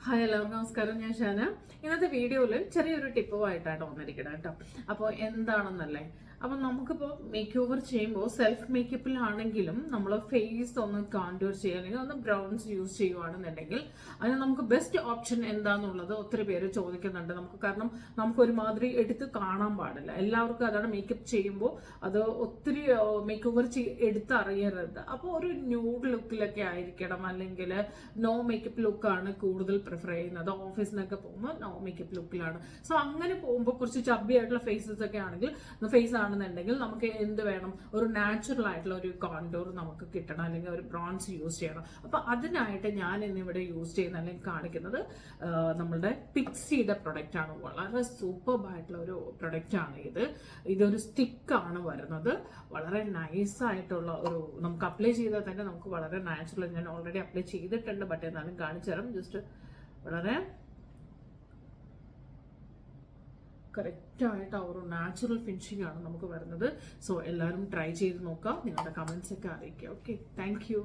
Hi എല്ലാവർക്കും നമസ്കാരം. ഞാൻ ഷാന. ഇന്നത്തെ വീഡിയോയിൽ ചെറിയൊരു ടിപ്പുമായിട്ടാണ് വന്നിരിക്കുന്നത് കേട്ടോ. അപ്പോൾ എന്താണെന്നല്ലേ, അപ്പം നമുക്കിപ്പോൾ മേക്ക് ഓവർ ചെയ്യുമ്പോൾ സെൽഫ് മേക്കപ്പിലാണെങ്കിലും നമ്മൾ ഫേസ് ഒന്ന് കോണ്ടൂർ ചെയ്യുക അല്ലെങ്കിൽ ഒന്ന് ബ്രൗൺസ് യൂസ് ചെയ്യുവാണെന്നുണ്ടെങ്കിൽ അതിന് നമുക്ക് ബെസ്റ്റ് ഓപ്ഷൻ എന്താണെന്നുള്ളത് ഒത്തിരി പേര് ചോദിക്കുന്നുണ്ട്. കാരണം നമുക്ക് ഒരുമാതിരി എടുത്ത് കാണാൻ പാടില്ല. എല്ലാവർക്കും അതാണ്, മേക്കപ്പ് ചെയ്യുമ്പോൾ അത് ഒത്തിരി മേക്ക് ഓവർ എടുത്തറിയരുത്. അപ്പോൾ ഒരു ന്യൂഡ് ലുക്കിലൊക്കെ ആയിരിക്കണം, അല്ലെങ്കിൽ നോ മേക്കപ്പ് ലുക്കാണ് കൂടുതൽ പ്രിഫർ ചെയ്യുന്നത്. ഓഫീസിനൊക്കെ പോകുമ്പോൾ നോ മേക്കപ്പ് ലുക്കിലാണ്. സോ അങ്ങനെ പോകുമ്പോൾ കുറച്ച് ചബ്ബി ആയിട്ടുള്ള ഫേസസ് ഒക്കെ ആണെങ്കിൽ ഫേസ് ആണെന്നുണ്ടെങ്കിൽ നമുക്ക് എന്ത് വേണം, ഒരു നാച്ചുറൽ ആയിട്ടുള്ള ഒരു കോണ്ടൂർ നമുക്ക് കിട്ടണം, അല്ലെങ്കിൽ ഒരു ബ്രോൺസ് യൂസ് ചെയ്യണം. അപ്പൊ അതിനായിട്ട് ഞാൻ ഇന്നിവിടെ യൂസ് ചെയ്യുന്ന അല്ലെങ്കിൽ കാണിക്കുന്നത് നമ്മളുടെ പിക്സിയുടെ പ്രൊഡക്റ്റ് ആണ്. വളരെ സൂപ്പർബായിട്ടുള്ള ഒരു പ്രൊഡക്റ്റ് ആണ് ഇത്. ഇതൊരു സ്റ്റിക്കാണ് വരുന്നത്. വളരെ നൈസ് ആയിട്ടുള്ള ഒരു, നമുക്ക് അപ്ലൈ ചെയ്താൽ തന്നെ നമുക്ക് വളരെ നാച്ചുറൽ. ഞാൻ ഓൾറെഡി അപ്ലൈ ചെയ്തിട്ടുണ്ട്, ബട്ട് എന്നാലും കാണിച്ചു തരാം. ജസ്റ്റ് വളരെ കറക്റ്റായിട്ട് ആ ഒരു നാച്ചുറൽ ഫിനിഷിംഗ് ആണ് നമുക്ക് വരുന്നത്. സോ എല്ലാവരും ട്രൈ ചെയ്ത് നോക്കാം, നിങ്ങളുടെ കമൻസ് ഒക്കെ അറിയിക്കുക. Okay, thank you.